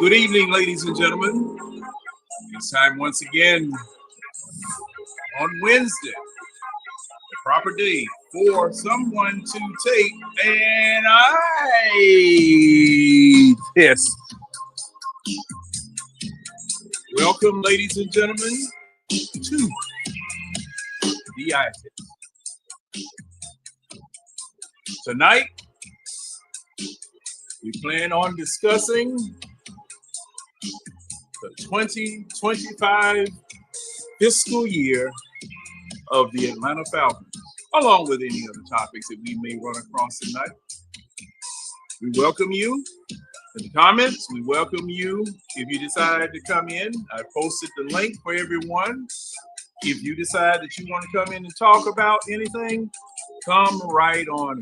Good evening, ladies and gentlemen. It's time once again on Wednesday, the proper day for someone to take an eye test. Welcome, ladies and gentlemen, to the eye test. Tonight, we plan on discussing the 2025 fiscal year of the Atlanta Falcons, along with any other topics that we may run across tonight. We welcome you in the comments. We welcome you if you decide to come in. I posted the link for everyone. If you decide that you want to come in and talk about anything, come right on.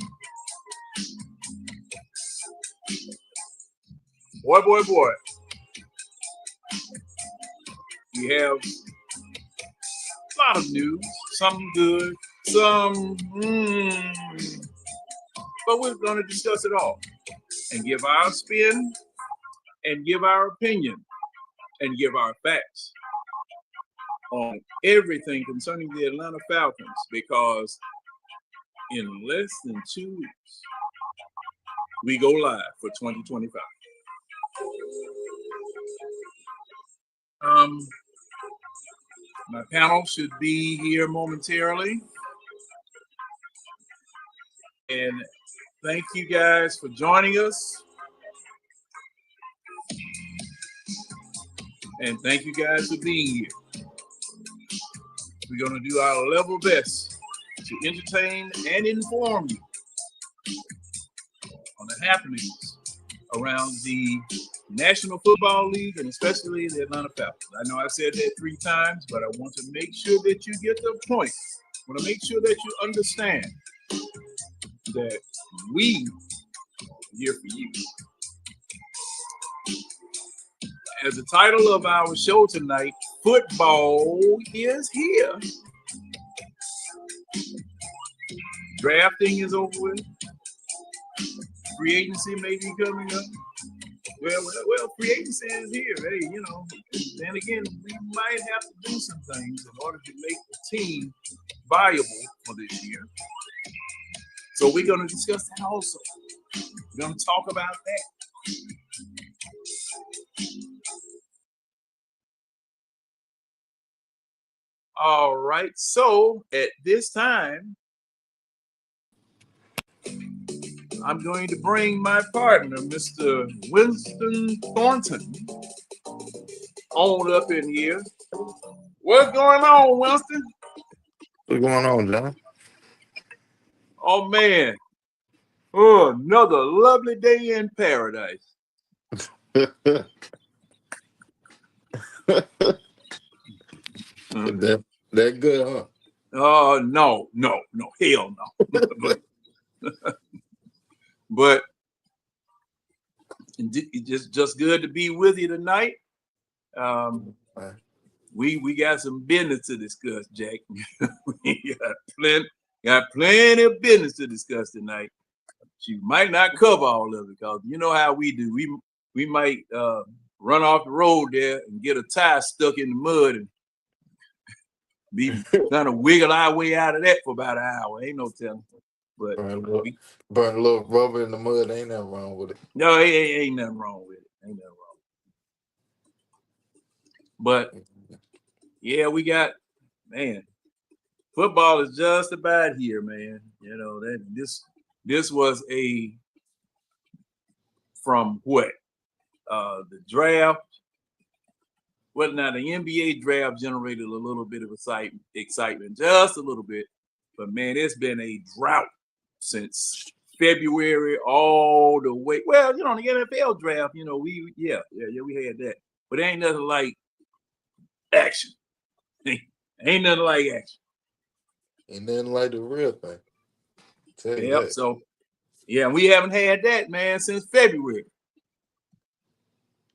Boy. We have a lot of news, some good, some, but we're going to discuss it all and give our spin and give our opinion and give our facts on everything concerning the Atlanta Falcons, because in less than 2 weeks, we go live for 2025. My panel should be here momentarily. And thank you guys for joining us. And thank you guys for being here. We're going to do our level best to entertain and inform you on the happenings around the National Football League and especially the Atlanta Falcons. I know I've said that 3 times, but I want to make sure that you get the point. I want to make sure that you understand that we are here for you. As the title of our show tonight, football is here. Drafting is over with. Free agency may be coming up. Well, free agency is here. Hey, you know, then again, we might have to do some things in order to make the team viable for this year. So we're going to discuss that also. We're going to talk about that. All right. So at this time, I'm going to bring my partner, Mr. Winston Thornton, on up in here. What's going on, Winston? What's going on, John? Oh, man. Oh, another lovely day in paradise. that good, huh? Oh, no. Hell no. But it's just good to be with you tonight. We got some business to discuss, Jack. We got plenty of business to discuss tonight. You might not cover all of it because you know how we do. We might run off the road there and get a tire stuck in the mud and be trying to wiggle our way out of that for about an hour. Ain't no telling. But we, burn a little rubber in the mud. Ain't nothing wrong with it. no, ain't nothing wrong with it. Ain't nothing wrong. But yeah, we got, man, football is just about here, man. You know, that this was from what? The draft. Well, now the NBA draft generated a little bit of excitement, just a little bit. But man, it's been a drought since February all the way. Well, you know, the NFL draft, you know, we had that. But it ain't nothing like action. Ain't nothing like action. Ain't nothing like the real thing. Tell you Yep. that. So yeah, we haven't had that, man, since February.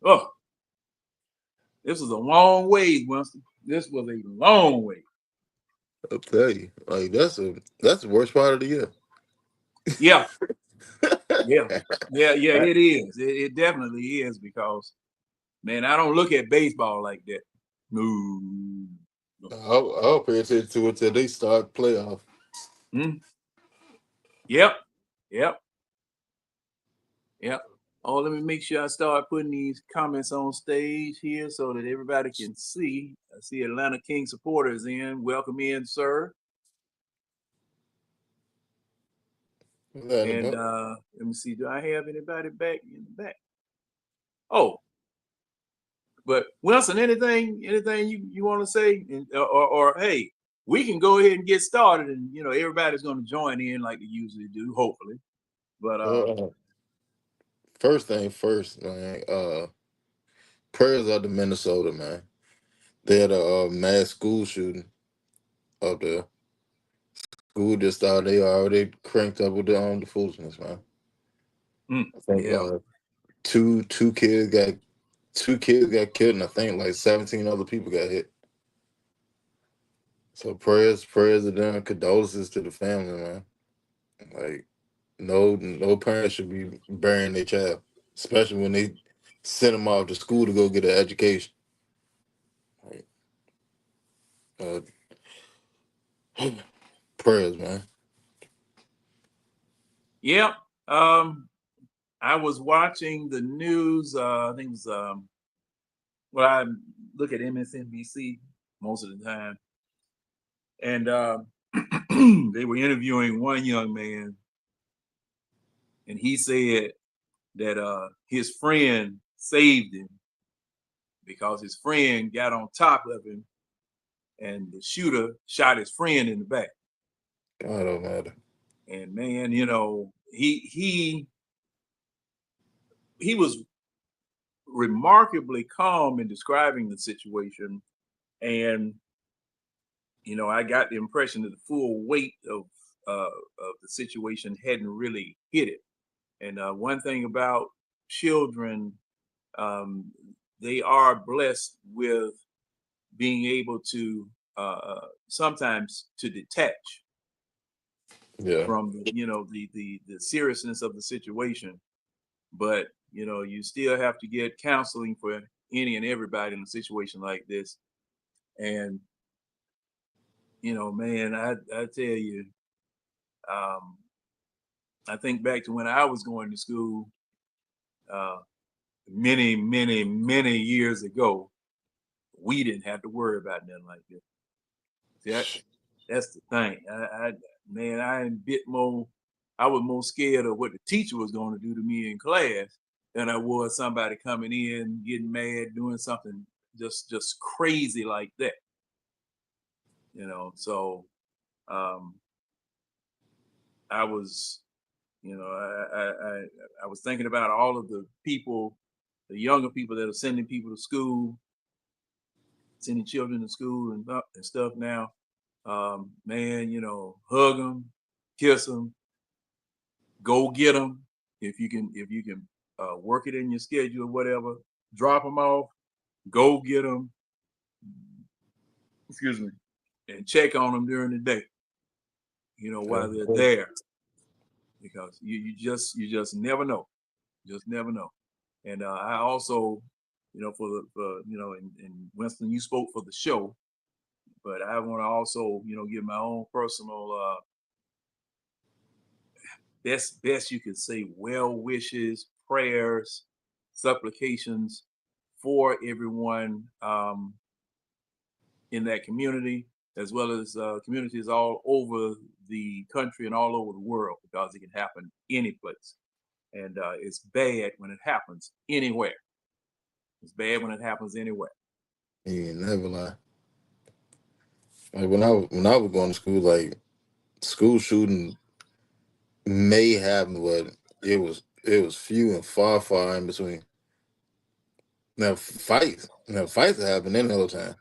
Oh, this was a long way, Winston. This was a long way. I'll tell you, like that's the worst part of the year. Yeah, yeah, it is. It definitely is because, man, I don't look at baseball like that. No. I'll pay attention to it till they start playoff. Hmm? Yep, yep, yep. Oh, let me make sure I start putting these comments on stage here so that everybody can see. I see Atlanta King supporters in. Welcome in, sir. And let me see. Do I have anybody back in the back? Oh, but Wilson, anything you want to say, or hey, we can go ahead and get started, and you know everybody's going to join in like they usually do, hopefully. But first thing first, man. Prayers out to Minnesota, man. They had a mass school shooting up there. School just thought they already cranked up with the foolishness, man. I think yeah, two kids got killed, and I think like 17 other people got hit. So prayers to them, condolences to the family, man. Like no parent should be burying their child, especially when they send them off to school to go get an education. Like, prayers, man. yeah. I was watching the news. I think it was well, I look at MSNBC most of the time, and they were interviewing one young man, and he said that his friend saved him because his friend got on top of him, and the shooter shot his friend in the back. God don't matter. And man, you know, he was remarkably calm in describing the situation, and you know, I got the impression that the full weight of the situation hadn't really hit it. And one thing about children, um, they are blessed with being able to sometimes to detach Yeah. from the seriousness of the situation. But you know, you still have to get counseling for any and everybody in a situation like this. And you know, man, I tell you, um, I think back to when I was going to school uh, many years ago. We didn't have to worry about nothing like this. See, that's the thing. Man, I was more scared of what the teacher was going to do to me in class than I was somebody coming in, getting mad, doing something just crazy like that. You know, so um, I was, you know, I was thinking about all of the people, the younger people that are sending people to school, sending children to school and stuff now. Man, you know, hug them, kiss them, go get them if you can work it in your schedule or whatever. Drop them off, go get them. Excuse me, and check on them during the day. You know, while they're there, because you just never know, just never know. And I also, you know, for you know, and Winston, you spoke for the show, but I want to also, you know, give my own personal best you can say well wishes, prayers, supplications for everyone in that community, as well as communities all over the country and all over the world, because it can happen any place. And it's bad when it happens anywhere. It's bad when it happens anywhere. You ain't never lie. Like when I was going to school, like school shooting may happen, but it was few and far in between. Now fights happen in the whole time.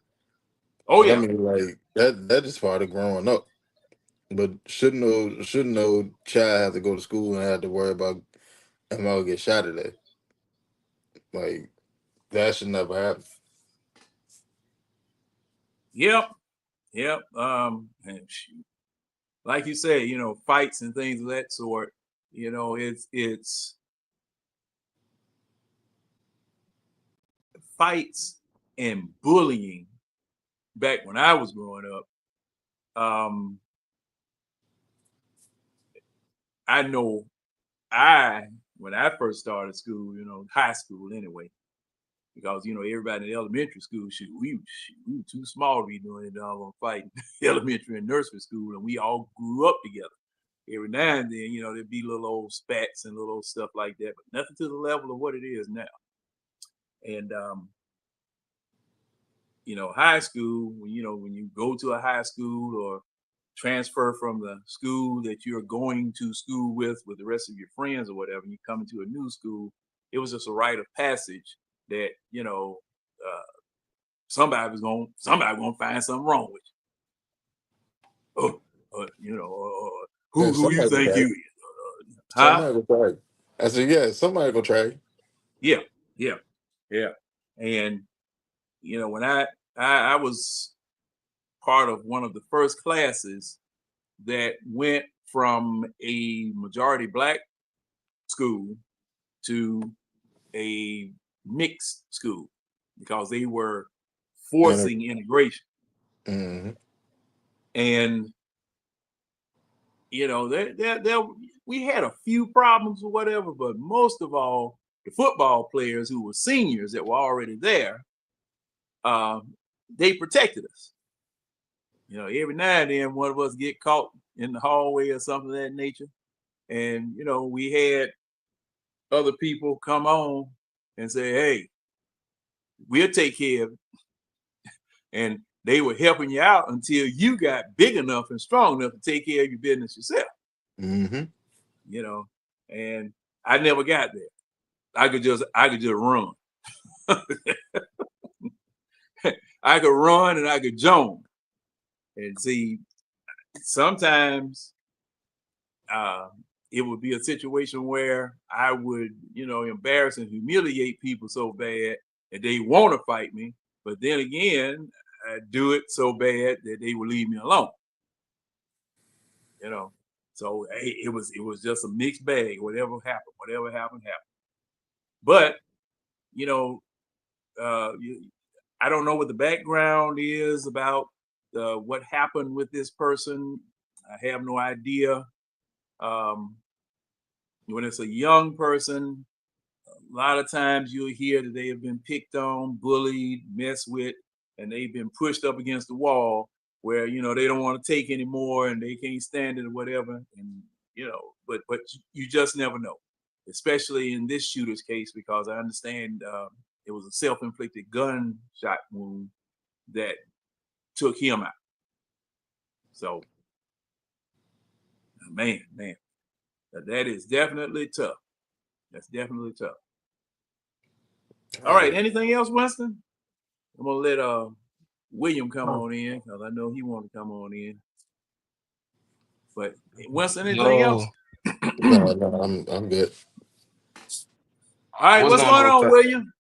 Oh But I yeah, mean, like that is part of growing up. But shouldn't no child have to go to school and have to worry about am I gonna get shot today? Like that should never happen. yep, yep. And like you said, fights and things of that sort. It's fights and bullying back when I was growing up. I know when I first started school, high school anyway, because everybody in elementary school, we were too small to be doing it on fighting elementary and nursery school, and we all grew up together. Every now and then, there'd be little old spats and little old stuff like that, but nothing to the level of what it is now. And high school, when you go to a high school or transfer from the school that you're going to school with the rest of your friends or whatever, and you come into a new school, it was just a rite of passage that somebody gonna find something wrong with you. Yeah, Who you somebody gonna think try. you is? Huh? Somebody gonna try. I said, yeah, somebody gonna try. Yeah, yeah, yeah. And when I was part of one of the first classes that went from a majority black school to a mixed school, because they were And forcing integration. mm-hmm. And there we had a few problems or whatever, but most of all, the football players who were seniors that were already there, uh, they protected us. Every now and then one of us get caught in the hallway or something of that nature, and we had other people come on and say, "Hey, we'll take care of it," and they were helping you out until you got big enough and strong enough to take care of your business yourself. Mm-hmm. You know, and I never got there. I could just run. I could run and I could jump. And see, sometimes uh, it would be a situation where I would, embarrass and humiliate people so bad that they want to fight me. But then again, I do it so bad that they would leave me alone. You know, so hey, it was just a mixed bag. Whatever happened, happened. But you know, I don't know what the background is about what happened with this person. I have no idea. Um, when it's a young person, a lot of times you'll hear that they have been picked on, bullied, messed with, and they've been pushed up against the wall where they don't want to take anymore and they can't stand it or whatever. And but you just never know, especially in this shooter's case, because I understand it was a self-inflicted gunshot wound that took him out. So, man, that is definitely tough. That's definitely tough. All right, Right. anything else, Winston? I'm gonna let William come on in because I know he want to come on in. But Winston, anything else? Yo, No, no, I'm good. All right, what's what's going going on, on, William?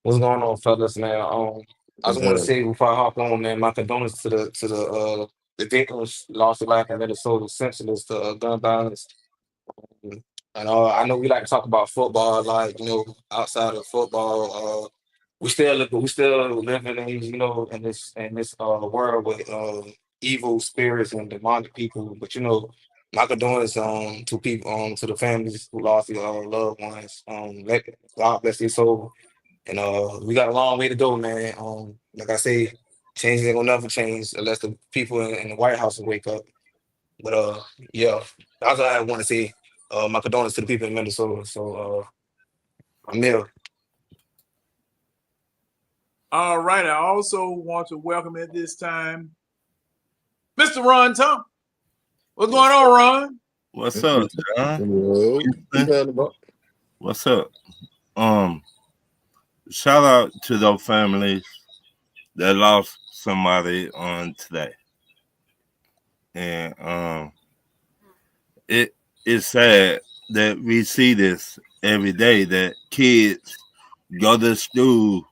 what's going on, fellas? Man, I What's just want to happening? say before I hop on, man, my condolences to the victims lost their life in Minnesota, senseless to gun violence. And I know we like to talk about football, like outside of football, we still living in in this world with evil spirits and demonic people. But my condolences to people to the families who lost their loved ones. God bless their soul. And we got a long way to go, man. Like I say, change ain't gonna never change unless the people in the White House will wake up. But yeah, that's what I want to say. My condolences to the people in Minnesota. So I'm here. All right. I also want to welcome at this time Mr. Ron Thompson. What's going on, Ron? What's up, John? Yo, What's up? Shout out to those families that lost somebody on today. And it is sad that we see this every day, that kids go to school.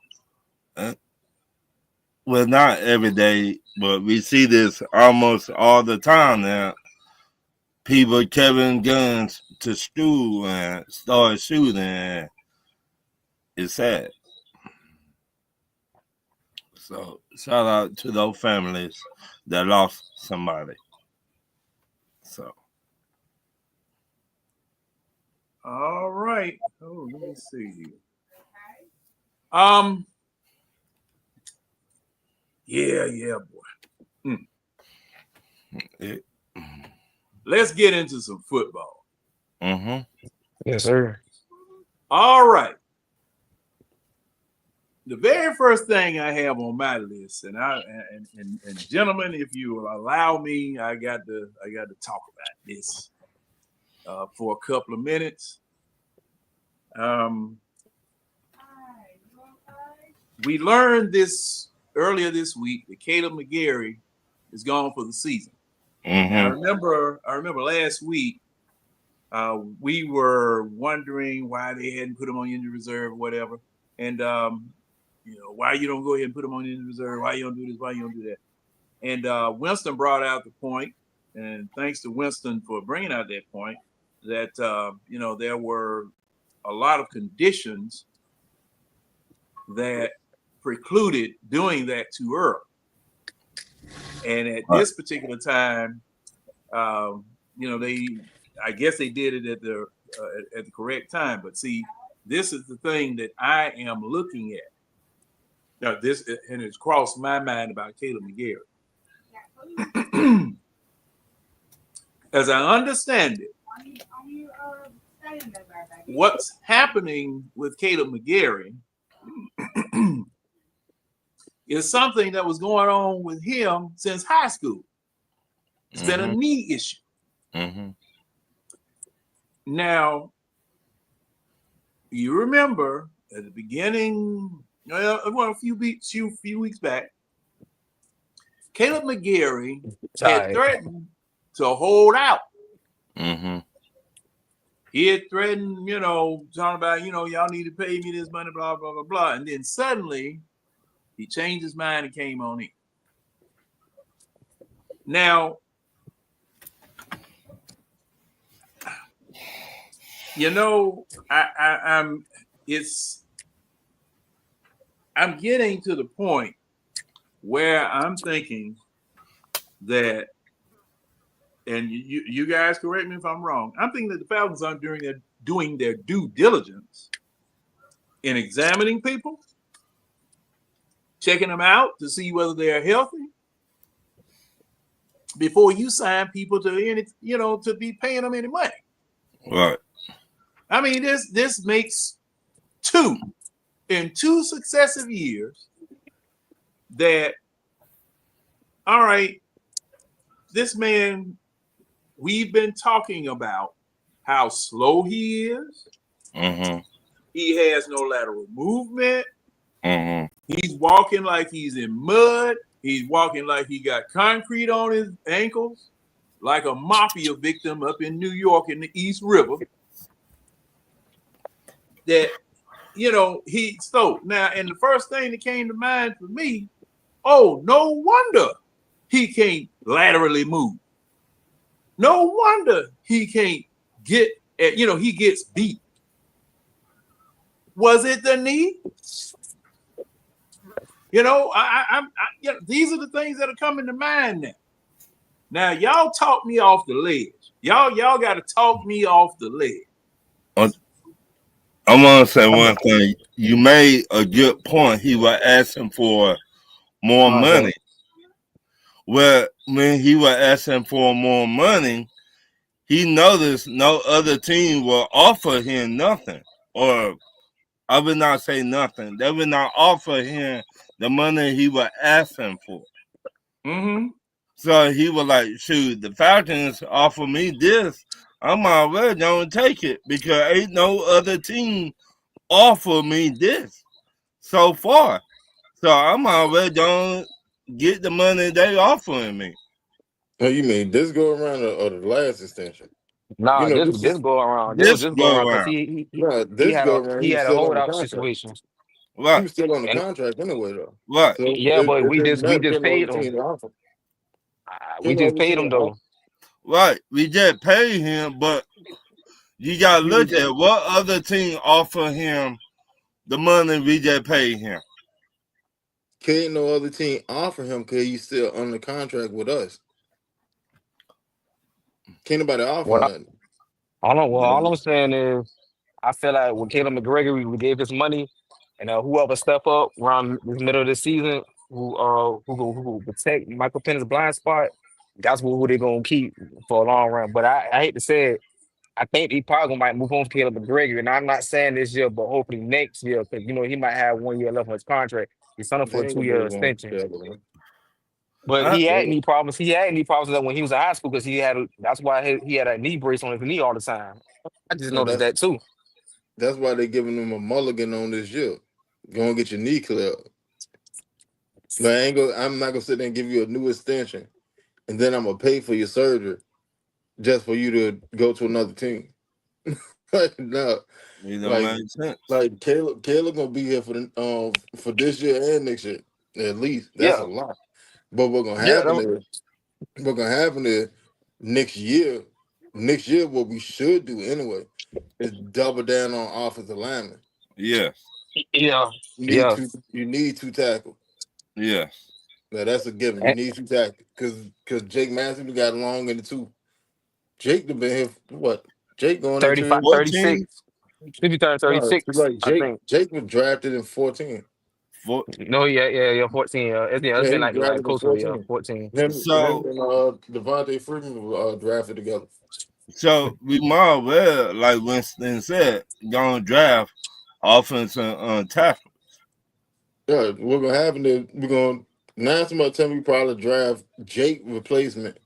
Well, not every day, but we see this almost all the time now. People carrying guns to school and start shooting. It's sad. So shout out to those families that lost somebody. So. All right. Oh, let me see here. Yeah, boy. Let's get into some football. Mm-hmm. Yes, sir. All right. The very first thing I have on my list, and gentlemen, if you will allow me, I got to talk about this for a couple of minutes. We learned this earlier this week that Caleb McGarry is gone for the season. Mm-hmm. I remember last week we were wondering why they hadn't put him on injury reserve or whatever, and why you don't go ahead and put him on injury reserve, why you don't do this, why you don't do that. And Winston brought out the point, and thanks to Winston for bringing out that point, that there were a lot of conditions that precluded doing that too early. And at this particular time, I guess they did it at the correct time. But see, this is the thing that I am looking at. Now, and it's crossed my mind about Caleb McGarry. As I understand it, what's happening with Caleb McGarry is something that was going on with him since high school. It's been a knee issue. Mm-hmm. Now, you remember at the beginning, a few weeks back, Caleb McGarry had threatened to hold out. Mm-hmm. He had threatened, talking about, y'all need to pay me this money, blah, blah, blah, blah. And then suddenly he changed his mind and came on in. Now, I'm getting to the point where I'm thinking that, and you guys correct me if I'm wrong, I'm thinking that the Falcons aren't doing their due diligence in examining people, checking them out to see whether they're healthy before you sign people to be paying them any money. Right. I mean, this makes two successive years that, all right, this man, we've been talking about how slow he is. Mm-hmm. He has no lateral movement. Mm-hmm. He's walking like he's in mud. He's walking like he got concrete on his ankles, like a mafia victim up in New York in the East River. That, he stole. Now, and the first thing that came to mind for me, oh, no wonder he can't laterally move. No wonder he can't get he gets beat. Was it the knee? These are the things that are coming to mind now. Now y'all talk me off the ledge. Y'all got to talk me off the ledge. I want to say one thing. You made a good point. He was asking for more money. Well, when he was asking for more money, he noticed no other team will offer him nothing. Or I would not say nothing. They would not offer him the money he was asking for. Mm-hmm. So he was like, shoot, the Falcons offer me this. I'm already going to take it because ain't no other team offer me this so far. So I'm already going to get the money they offering me. Oh, you mean this go around or the last extension? Nah, You know, this go around. This was This just go go around because around. this go around. he He was had a still on the holdout contract. situation. He Right. was still on the And contract anyway, though. Right. So yeah, but it we didn't just matter paid to him. the offer. We just paid him though. Right. We just paid him, but you got to look at what other team offer him the money we just paid him. Can't no other team offer him because he's still under contract with us. Can't nobody offer What nothing. all I'm saying is I feel like with Caleb McGregor, we gave his money, and whoever step up around the middle of the season, who protect Michael Penix's blind spot, that's who they're gonna keep for a long run. But I hate to say it, I think he probably might move on to Caleb McGregor, and I'm not saying this year, but hopefully next year, because he might have 1 year left on his contract. He's signed up for They a ain't gonna 2-year move on extension. together, man. But I, he had knee problems. He had knee problems when he was in high school because that's why he had a knee brace on his knee all the time. I just No, noticed that too. that's why they giving him a mulligan on this year. Go and get your knee cleared. But I'm not gonna sit there and give you a new extension, and then I'm gonna pay for your surgery just for you to go to another team. Like, no, it don't like make sense. like Caleb gonna be here for this year and next year at least. That's a Yeah. lot. But what's gonna Yeah. happen is next year, what we should do anyway is double down on offensive linemen. Yes. Yeah. You need two tackles. Yes. Now that's a given. You need two tackles because Jake Matthews got long in the two. Jake been here for what? Jake going into 35, 14? 36. 53rd, 36. like I think. Jake was drafted in 14. No, yeah, 14. It's Yeah, been he was like drafted in close to 14. 14. Him So and Devontae Freeman were drafted together. so we might well, like Winston said, gonna draft offensive tackle. Yeah, what's gonna happen is we're gonna 9 times we probably draft Jake replacement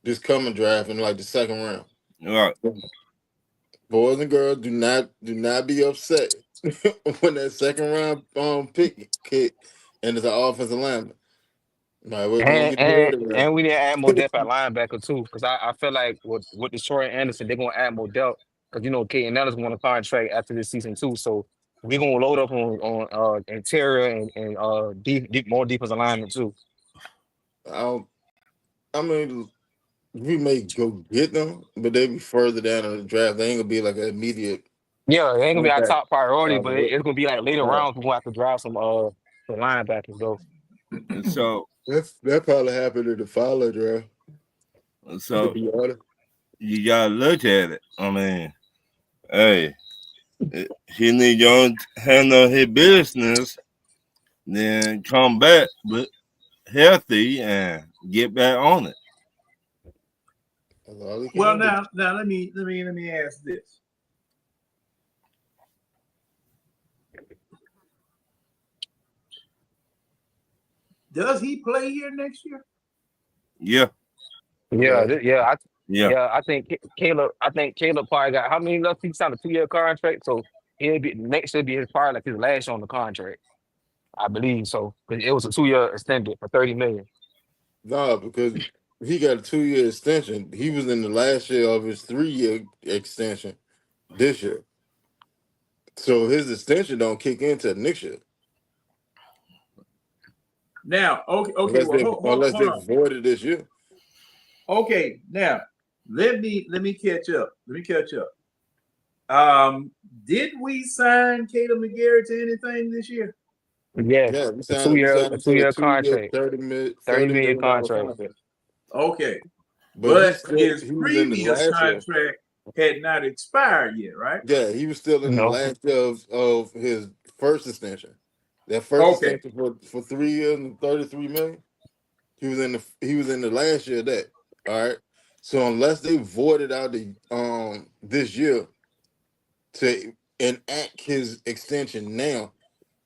this coming draft in like the second round. Right. Boys and girls, do not be upset when that second round pick kick and it's an offensive lineman. Nah, we're gonna get rid of that. And we need to add more depth at linebacker too, because I feel like with Detroit and Anderson, they're gonna add more depth because Kate Nellis going to contract after this season too. So we're gonna load up on interior and deep more defensive alignment too. I mean, we may go get them, but they be further down in the draft. They ain't gonna be like an immediate. Yeah, it ain't gonna be our impact. top priority, but it's gonna be like later rounds. We're gonna have to drive some linebackers though. So That probably happened in the follow draft. so To be honest. you gotta look at it. I mean, hey, he need to handle his business, then come back with healthy and get back on it. Well, now let me ask this. Does he play here next year? Yeah. I think Caleb. I think Caleb probably got how many left? He signed a 2-year contract, so he'll be next year. Be his probably like his last year on the contract. I believe so because it was a 2-year extended for $30 million. No, because he got a 2-year extension. He was in the last year of his 3-year extension this year. So his extension don't kick into next year. Now, okay. Unless they void it this year. Okay, now let me catch up. Did we sign Caleb McGarrett to anything this year? Yes, Yeah, we a signed him to two-year a 2-year contract, $30 $30 million million contract. contract. Okay, but But his he was in the previous last year. contract had not expired yet, right? Yeah, he was still in the No. last year of his first extension. That first Okay. extension for 3 years and 33 million. He was in the last year of that. All right. So unless they voided out the this year to enact his extension now,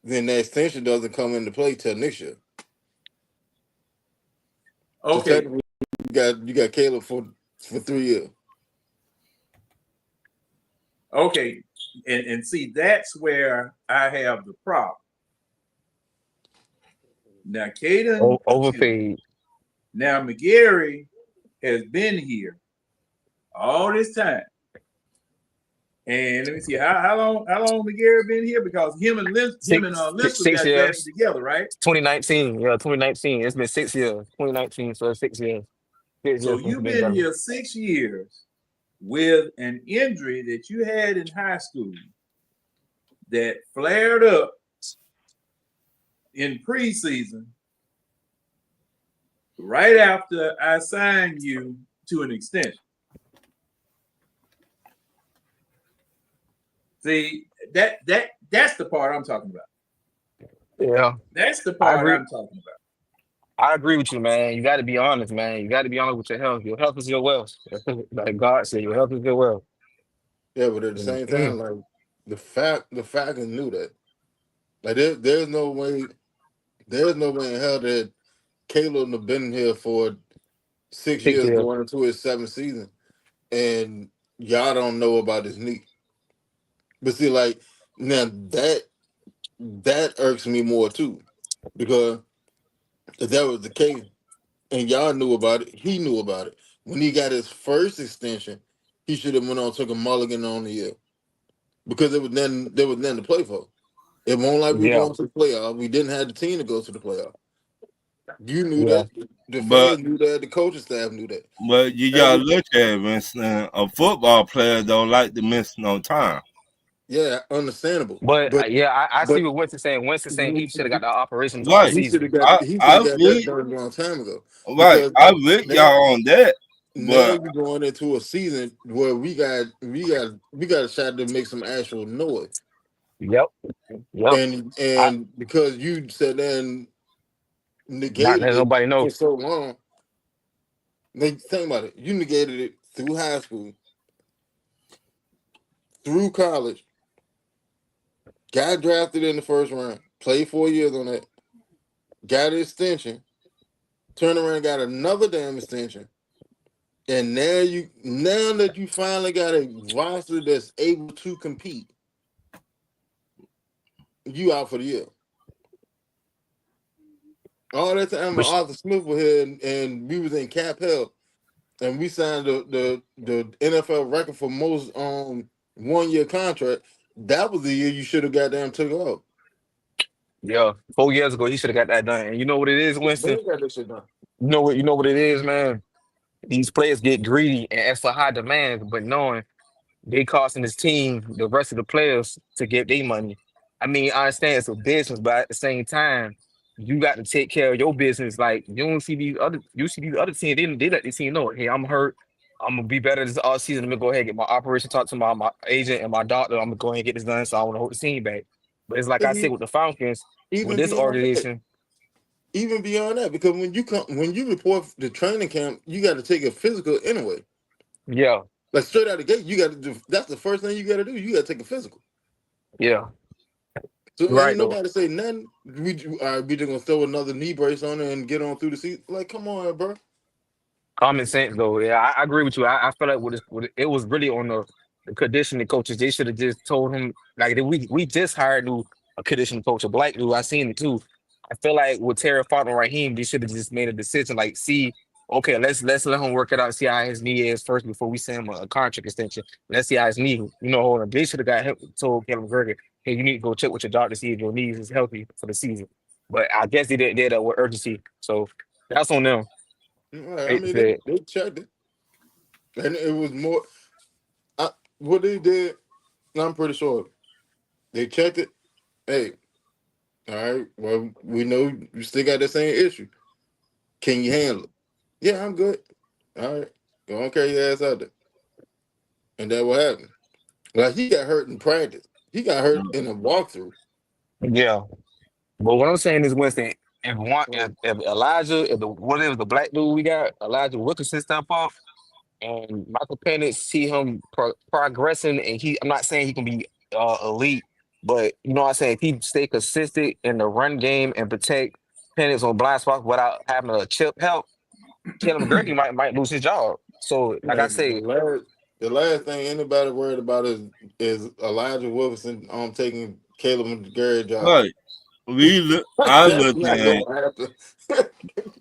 then that extension doesn't come into play till next year. So Okay. technically, you got Caleb for 3 years. Okay. And see, that's where I have the problem. Now, Overpaid. Now McGarry has been here all this time. And let me see how long McGarry been here, because him and Lister Six got drafted years. together, right? 2019. Yeah, 2019. It's been 6 years. 2019, so 6 years. 6 So years since you've been been done. here 6 years with an injury that you had in high school that flared up in preseason right after I signed you to an extension. See, that's the part I'm talking about. Yeah, That's the I part agree. I'm talking about. I agree with you, man. You got to be honest, man. You got to be honest with your health. Your health is your wealth. Like God said, your health is your wealth. Yeah, but at the same time, like the Falcons knew that. Like there's no way in hell that Caleb have been here for 6 6 years years. going into his 7th season, and y'all don't know about his knee. But see, like now that irks me more too, because if that was the case and y'all knew about it, he knew about it. When he got his first extension, he should have went on took a mulligan on the year, because there was nothing to play for. It won't like we Yeah, going to the playoff. We didn't have the team to go to the playoff. You knew yeah, that. The But fans knew that. The coaching staff knew that. you gotta Every look at it, Vincent. A football player don't like to miss no time. Yeah, understandable. but yeah, I see But what Winston saying. Winston saying he should have got the operation to off Right. he should have season. got I that with done a long time ago. right. Because I with now y'all on that. now But you're going into a season where we got a shot to make some actual noise. Yep, yep. I And because you said then not negated letting it nobody for know. so long. Think about it. You negated it through high school, through college, got drafted in the first round, played 4 years on that, got an extension, turned around, got another damn extension, and now that you finally got a roster that's able to compete, you out for the year. All that time, But Arthur Smith was here, and we was in cap hell, and we signed the NFL record for most 1-year contract. That was the year you should have goddamn took off. yeah, 4 years ago he should have got that done. And you know what it is, Winston? They got this shit done. You know what it is, man. These players get greedy and ask for high demands, but knowing they costing his team, the rest of the players, to get their money. I mean, I understand it's a business, but at the same time, you got to take care of your business. Like you see these other teams, they let the team know, hey, I'm hurt. I'm gonna be better this all season. I'm gonna go ahead and get my operation, talk to my agent and my doctor. I'm gonna go ahead and get this done. So I want to hold the team back. But it's like I said And with the Falcons, with even this beyond that, organization, because when you report the training camp, you got to take a physical anyway. yeah, Like straight out the gate, you got to do. That's the first thing you got to do. You got to take a physical. yeah, So right ain't though. nobody say nothing. We just gonna throw another knee brace on her and get on through the season. Like, come on, bro. Common sense, though. Yeah, I agree with you. I feel like it was really on the conditioning coaches. They should have just told him like we just hired a conditioning coach, a black dude. I seen it too. I feel like with Terry Fontenot and Raheem, they should have just made a decision. Like, see, okay, let's let him work it out. See how his knee is first before we send him a contract extension. Let's see how his knee. Hold on. They should have got him told Kevin Greger, hey, you need to go check with your doctor to see if your knees is healthy for the season. But I guess they did that with urgency. So that's on them. Right, I Hate to mean, say it. they checked it, and it was more. What they did, I'm pretty sure they checked it. Hey, all right. Well, we know you still got the same issue. Can you handle it? Yeah, I'm good. All right. Go on, carry your ass out there. And that what happened. Like he got hurt in practice. He got hurt in a walkthrough. Yeah. But what I'm saying is, Winston, if Elijah, if the whatever the black dude we got, Elijah Wilkinson step up, and Michael Penix see him progressing, and I'm not saying he can be elite, but you know what I'm saying, if he stay consistent in the run game and protect Penix on blind spots without having a chip help, Caleb McGurky might lose his job. So, like I Man, say, the last thing anybody worried about is Elijah Wilkinson taking Caleb McGarry's job. Right. I That's look not at. gonna happen.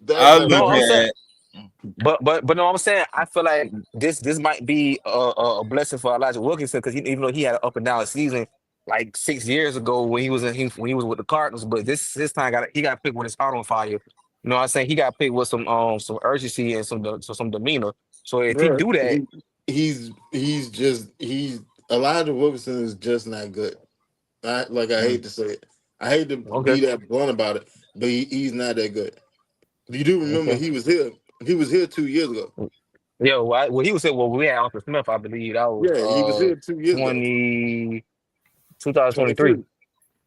That's I not no, look I'm gonna saying, at. but no, I'm saying I feel like this might be a blessing for Elijah Wilkinson because even though he had an up and down season like 6 years ago when he was when he was with the Cardinals, but this time he got picked with his heart on fire. You know what I'm saying? He got picked with some urgency and some demeanor. So if he bro. do that, He's Elijah Wilkinson is just not good. I mm, hate to say it. I hate to okay, be that blunt about it, but he's not that good. You do remember okay. he was here. He was here 2 years ago. Yeah, well, he was saying, well, we had Arthur Smith, I believe that was Yeah, he was here 2 years ago. 20 2023. 23.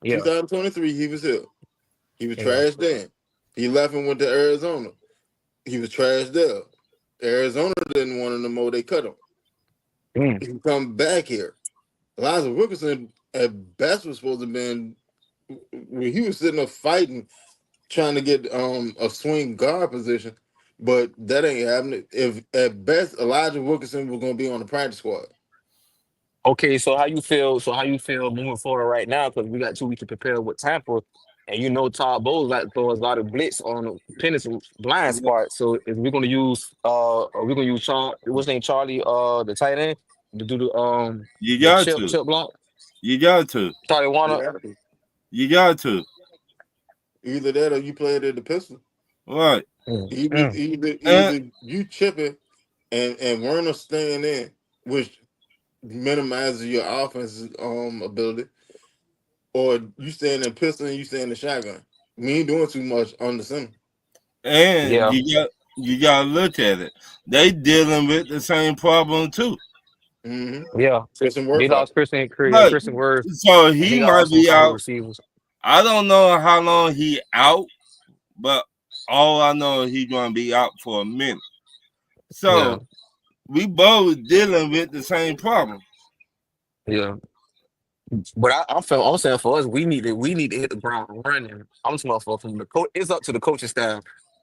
Yeah. 2023, he was here. He was Yeah. trashed then. He left and went to Arizona. He was trashed there. Arizona didn't want him no more. They cut him. Mm. He come back here. Elijah Wilkinson at best was supposed to have been when he was sitting there fighting, trying to get a swing guard position, but that ain't happening. If at best Elijah Wilkinson was gonna be on the practice squad. Okay, so how you feel? So how you feel moving forward right now? Because we got 2 weeks to prepare with Tampa, and you know Todd Bowles like to throw us a lot of blitz on the Pennis blind spot. So if we're gonna use are we gonna use what's his name, Charlie, the tight end, to do You the got chip to. chip block? You got to. Charlie Warner. Yeah. You got to. Either that or you play it at the pistol. Right. Mm, Either mm. either And either you chip it and Werner staying in, which minimizes your offensive ability, or you staying in pistol and you stay in the shotgun. We ain't doing too much on the center. Yeah, you gotta look at it. They dealing with the same problem too. Mm-hmm. yeah. Christian They work out. lost Right. Christian Worth, So and he they got might also a be couple of out. receivers. I don't know how long he out, but all I know is he's gonna be out for a minute. Yeah, So we both dealing with the same problem. yeah. But I'm saying for us, we need to hit the ground running. I'm talking about from the coach. It's up to the coaching staff.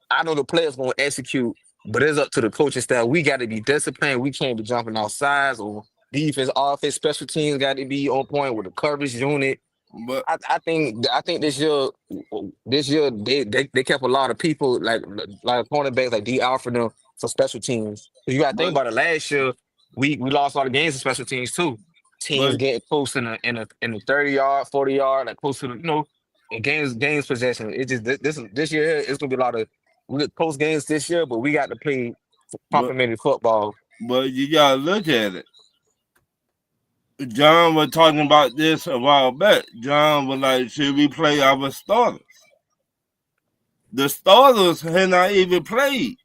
I know the players gonna execute, but it's up to the coaching staff. We got to be disciplined. We can't be jumping off sides or defense, offense, special teams got to be on point with the coverage unit. But I think this year they kept a lot of people like cornerbacks like D Alfred them for special teams. 'Cause you got to think but about it. Last year we lost all the games in special teams too. Teams but getting close in the 30 yard, 40 yard, like close to the in games possession. It just this year here, it's gonna be a lot of we get close games this year, but we got to play but complimentary football. but you gotta look at it. John was talking about this a while back. John was like, should we play our starters? The starters had not even played.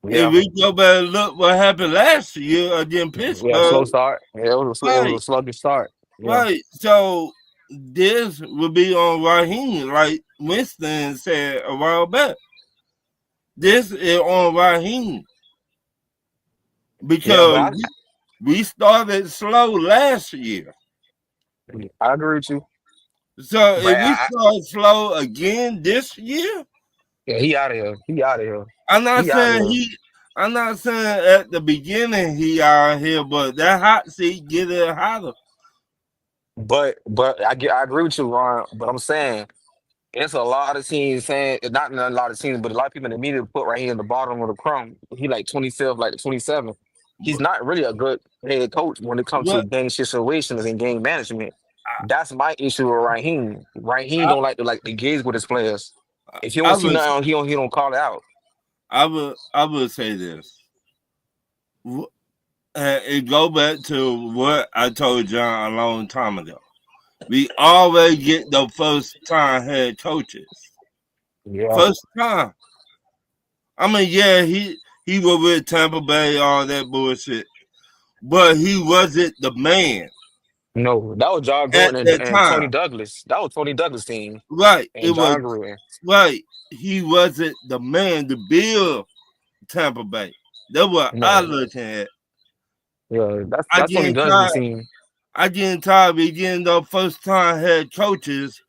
If Yeah, we go back and look what happened last year against we had a slow Pittsburgh, start. Yeah, it was right, a sluggish start. Yeah, right. So this would be on Raheem, like Winston said a while back. This is on Raheem yeah, because but we started slow last year. I agree with you. So But if we start slow again this year, yeah, he out of here. He out of here. I'm not He out of saying here. he. I'm not saying at the beginning he out here, but that hot seat get it hotter. But I agree with you, Ron. But I'm saying it's a lot of teams saying not a lot of teams, but a lot of people in the media put right here in the bottom of the crumb. He like 25th, like 27th. He's But, not really a good head coach when it comes to but game situations and game management. That's my issue with Raheem. Raheem I, don't like to engage with his players. If you I don't see was nothing, he don't call it out. I would say this. It go back to what I told John a long time ago. We always get the first time head coaches. Yeah. First time. I mean, yeah, He was with Tampa Bay, all that bullshit. But he wasn't the man No, that was John at Gruden that and Tony time. Douglas. That was Tony Douglas' team Right. It and was John Gruden. right. He wasn't the man to build Tampa Bay. That's what I No, looking at. yeah, that's I that's Tony getting Douglas' tired. team. I getting tired of getting those first time head coaches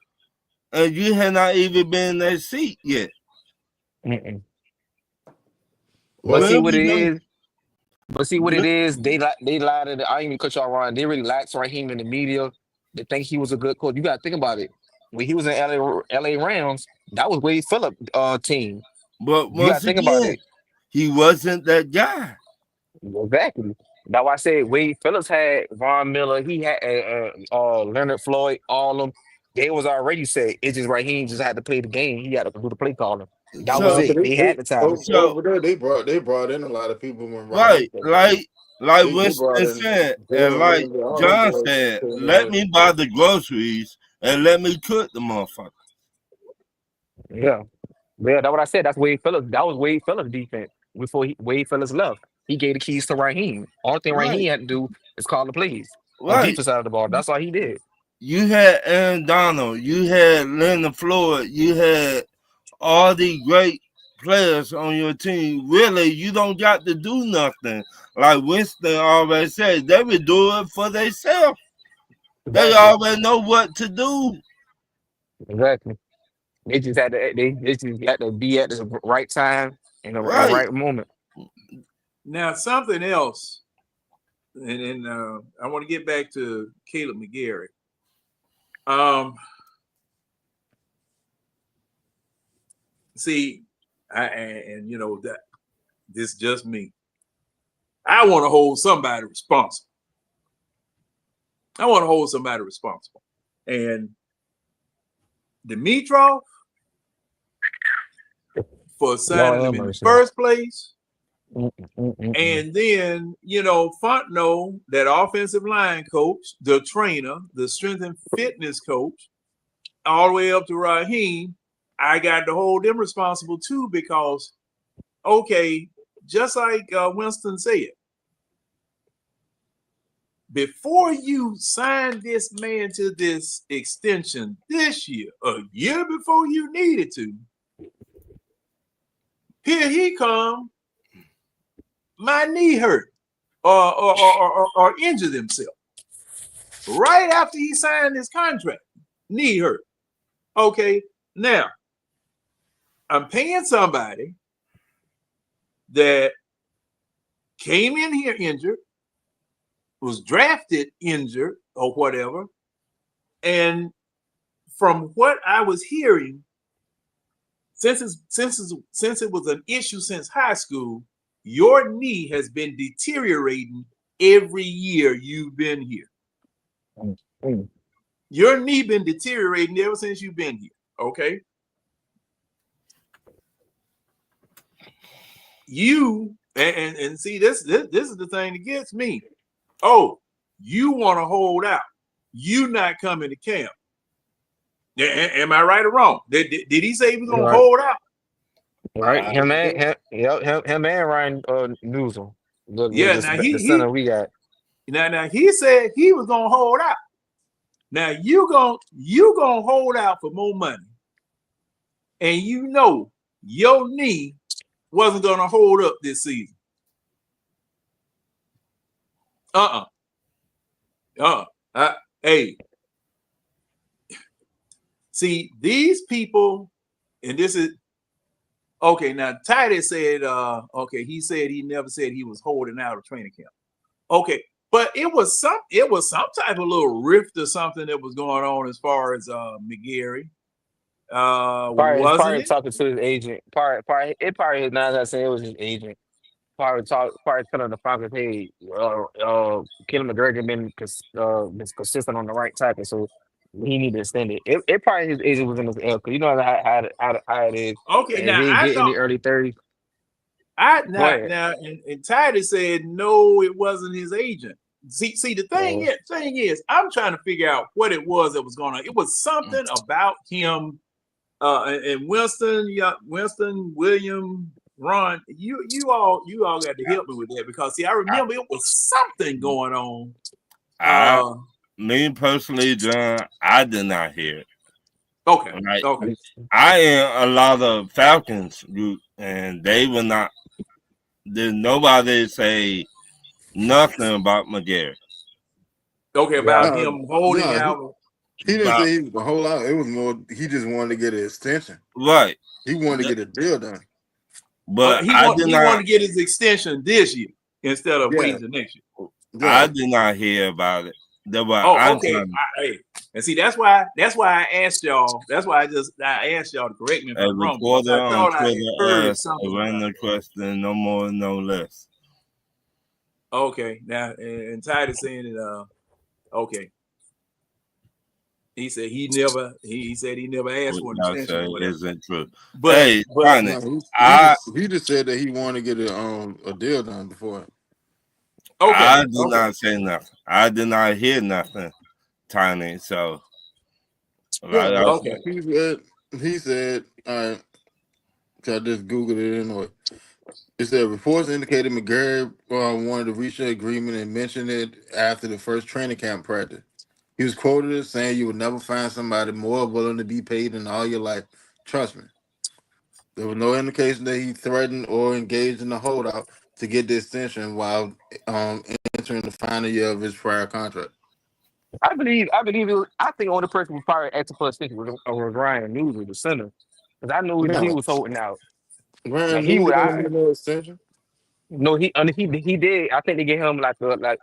and you had not even been in that seat yet. Mm-mm. But Well, see When what we it know is. But see what it is. They lied to the. I ain't even cut y'all Ron. They really laxed Raheem in the media. They think he was a good coach. You got to think about it. When he was in LA Rams, that was Wade Phillip team. but You got once to think about again, it. he wasn't that guy. Exactly. That's why I said Wade Phillips had Von Miller. He had Leonard Floyd. All of them. They was already said. It's just Raheem just had to play the game. He had to do the play calling. That was So no, it. because They had the talent. so over there they brought in a lot of people when Ron right, Miller came. like They brought Winston in said, and Dylan like Ramsey, all them John boys said, came let in. me buy the groceries and let me cook the motherfucker. Yeah. Yeah, that's what I said. That's Wade Phillips. That was Wade Phillips' defense before Wade Phillips left. He gave the keys to Raheem. All thing Right, Raheem had to do is call the plays on right. defense side of the ball. That's all he did. You had Aaron Donald, you had Leonard Floyd, you had all these great players on your team. Really, you don't got to do nothing. Like Winston already said, they would do it for themselves. They Exactly. already know what to do. Exactly. They just had to. They just got to be at the right time and Right. right moment. Now something else, and I want to get back to Caleb McGarry. See, and you know that this just me. I want to hold somebody responsible. I want to hold somebody responsible. And Dimitrov, for Lord signing have him in the mercy. first place, Mm-mm. and then, Fontenot, that offensive line coach, the trainer, the strength and fitness coach, all the way up to Raheem, I got to hold them responsible too, because, okay, just like Winston said, before you sign this man to this extension this year, a year before you needed to, here he come, my knee hurt or injured himself. Right after he signed his contract, knee hurt. Okay, now I'm paying somebody that came in here injured, was drafted injured or whatever, and from what I was hearing, since it was an issue since high school, your knee has been deteriorating every year you've been here. Mm-mm. Your knee been deteriorating ever since you've been here. Okay. You and see this is the thing that gets me. Oh, you want to hold out. You not coming to camp. Am I right or wrong? Did he say he was gonna Right. hold out? Right. Him and Ryan Newsom, Yeah. Now the center we got. now he said he was gonna hold out. Now you gonna hold out for more money, and your knee wasn't gonna hold up this season. Hey, see these people, and this is okay. Now Titus said, okay, he said he never said he was holding out of training camp. Okay, but it was some type of little rift or something that was going on as far as McGarry. Wasn't Probably it? talking to his agent. Probably not saying it was his agent. Probably telling the Falcons, hey, Caleb McGregor been consistent on the right tackle, so he need to extend it. It probably his agent was in his ear, because you know how it is. Okay, And if now he I get in thought the early 30s, I go now ahead. now and Titus said no, it wasn't his agent. See, the thing is, I'm trying to figure out what it was that was going on. It was something about him and Winston William Ron, you all got to help me with that because see, I remember it was something going on. Me personally, John, I did not hear it. Okay. Like, Okay. I am a lot of Falcons group, and they will not. Did nobody say nothing about McGarry? Okay, about him holding No, out. he didn't say he was a whole lot. It was more he just wanted to get an extension. Right. He wanted to get a deal done. But he wanted to get his extension this year instead of waiting to next year. I did not hear about it. Okay. And see, that's why I asked y'all. That's why I asked y'all to correct me if I'm wrong. Reporter I on thought I Twitter heard asked something. a random question, no more, no less. Okay, now and Titus saying it. Okay, he said he never asked for an extension or whatever. Isn't true. But hey, he just said that he wanted to get a deal done before. Okay, I did not say nothing. I did not hear nothing, Tiny. So, okay. He said, all right. So I just Googled it anyway. It said reports indicated McGarry wanted to reach an agreement and mentioned it after the first training camp practice. He was quoted as saying, "You will never find somebody more willing to be paid in all your life. Trust me." There was no indication that he threatened or engaged in a holdout to get the extension while entering the final year of his prior contract. I believe I think only person who probably asking for a extension was Ryan Newsy, the center. Because I knew he was holding out. Ryan He would Newsy no extension. No, he did. I think they gave him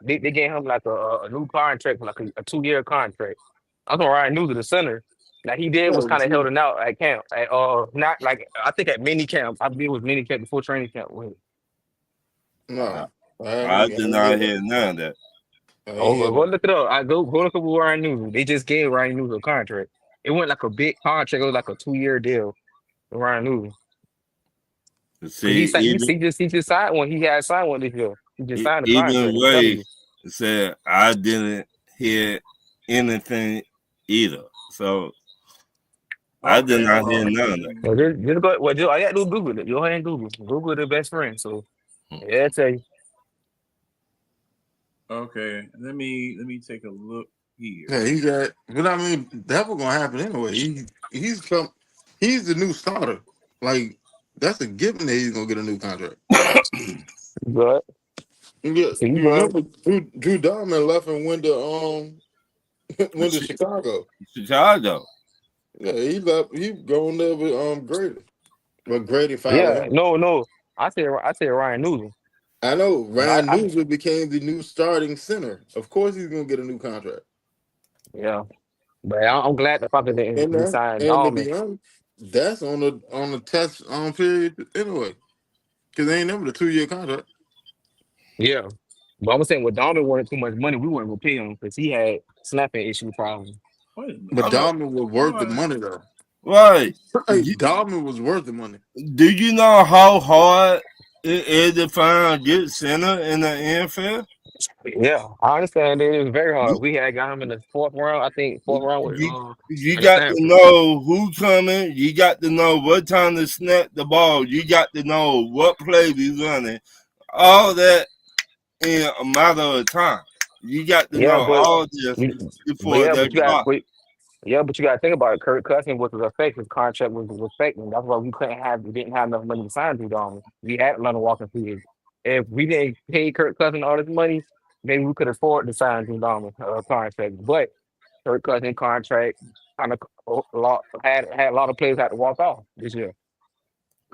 they gave him like a new contract, like a 2-year contract. I thought Ryan Newsy, the center. Now he did was kind of holding out at camp. Not like I think at mini camp. I believe it was mini camp before training camp went. No, I did not hear none of that. Go look it up. I go look up with Ryan Newsy. They just gave Ryan Newsy a contract. It wasn't like a big contract. It was like a 2-year deal with Ryan Newsy. See, he just signed one. He had signed one this year. He just signed a contract. Even Ray said I didn't hear anything either. So I did not hear none of that. Well, just go. Well, all you got to do is Google it. Go ahead and Google. Google the best friend. So yeah, I tell you. Okay, let me take a look here. Yeah, he got. But I mean, that was gonna happen anyway. He's the new starter. Like that's a given that he's gonna get a new contract. Good. Yeah, you remember Drew Diamond left and went to Chicago. Chicago. Yeah, he left. He going there with Grady. But Grady fired. Yeah, no. I said Ryan Newsy. I know Ryan Newsy became the new starting center. Of course, he's gonna get a new contract. Yeah, but I'm glad the Falcons didn't sign Dolman. To be honest, that's on the test period anyway, because they ain't never the 2-year contract. Yeah, but I'm saying with Dolman wanted too much money, we weren't gonna pay him because he had snapping issue problems. But Dolman was worth the money though. Right. Dolman was worth the money. Do you know how hard it is to find a good center in the NFL? Yeah, I understand it was very hard. We had got him in the 4th round. I think 4th round with you got to know who coming. You got to know what time to snap the ball. You got to know what play we running. All that in a matter of time. You got to know all this before that clock. But you got to think about it. Kirk Cousins was affected. His contract was affected. That's why we didn't have enough money to sign Drew Dolman. We had London Walker free. If we didn't pay Kirk Cousins all this money, maybe we could afford to sign Drew Dolman contract. But Kirk Cousins contract kind of had a lot of players had to walk off this year.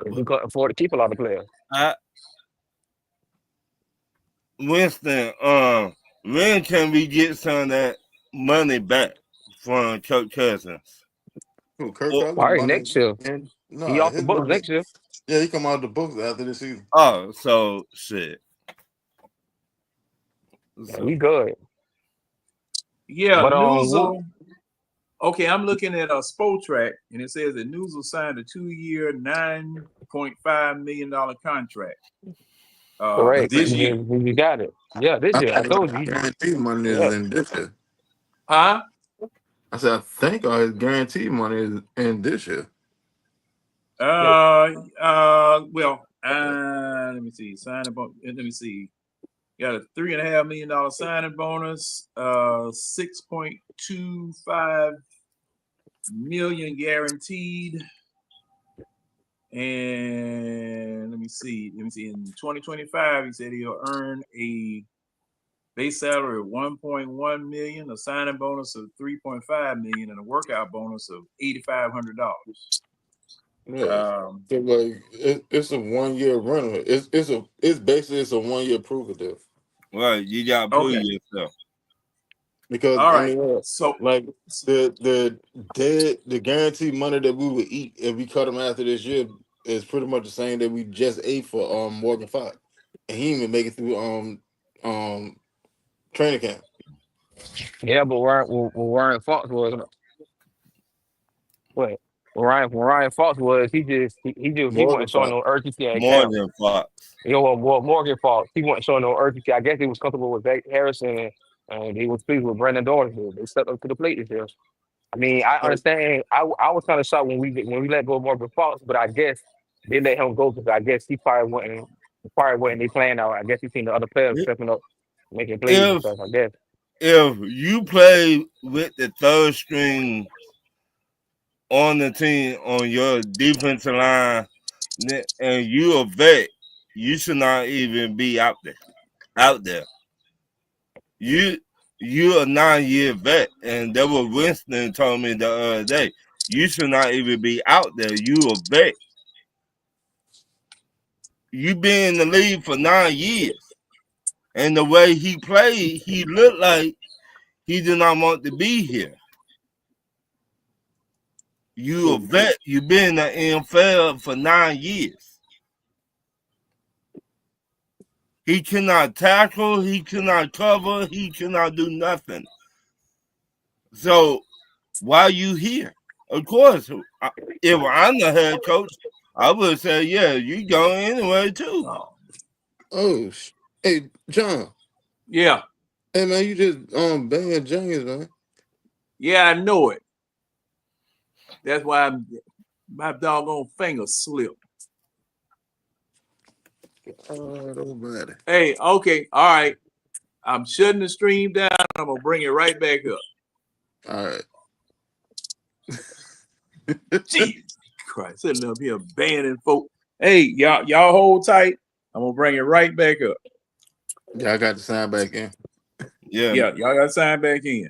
We couldn't afford to keep a lot of players. Winston, when can we get some of that money back from Kirk Cousins? Kirk Cousins? Probably next year. He off the books next year. Yeah, he come out the books after this season. Oh, so shit. Yeah, we good. Yeah, but Newsel. Okay, I'm looking at a Spotrac, and it says that Newsel signed a 2-year, $9.5 million contract. Correct. This year. You got it. Yeah, this year. I told you. Guaranteed money is in this year. Huh? I said, I think all his guaranteed money is in this year. Well, Let me see. Signing bonus. Let me see. Got a $3.5 million signing bonus. 6.25 million guaranteed. And let me see. In 2025, he said he'll earn a base salary of 1.1 million, a signing bonus of 3.5 million, and a workout bonus of $8,500. Yeah. So like it's a 1 year rental. It's basically a 1 year proof of deal. Right, you gotta prove yourself. Because all I right. mean, So like the guaranteed money that we would eat if we cut him after this year is pretty much the same that we just ate for Morgan Fox, and he didn't even make it through training camp. Yeah, but Ryan Fox was what? Ryan Fox was he Morgan wasn't showing Fox. no urgency at More camp. than Fox. You know what? Morgan Fox he wasn't showing no urgency. I guess he was comfortable with Harrison, and he was pleased with Brandon Dorsey. They stepped up to the plate this year. I mean, I So, understand. I was kind of shocked when we let go of Morgan Fox, but I guess they let him go because I guess he probably wasn't they playing out. I guess he seen the other players stepping up, making plays and If stuff. I guess. if you play with the third string on the team on your defensive line and you a vet, you should not even be out there. Out there. You a 9-year vet, and that was Winston told me the other day. You should not even be out there. You a vet. You been in the league for 9 years. And the way he played, he looked like he did not want to be here. You a vet. You been in the NFL for 9 years. He cannot tackle. He cannot cover. He cannot do nothing. So why are you here? Of course, if I'm the head coach, I would say, yeah, you go anyway too. hey John. yeah. Hey man, you just banging James, man. Yeah, I know it. That's why my doggone finger slipped. Don't matter. Hey, okay, all right. I'm shutting the stream down. I'm gonna bring it right back up. All right. Jesus Christ, sitting up here banning folk. Hey, y'all hold tight. I'm gonna bring it right back up. Yeah, I got to sign back in. Yeah, y'all got to sign back in.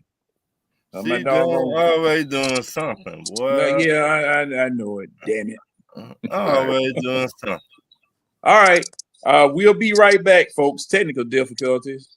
See, doggone always doing something. Boy. Yeah, I know it. Damn it. Always doing something. All right. We'll be right back, folks. Technical difficulties.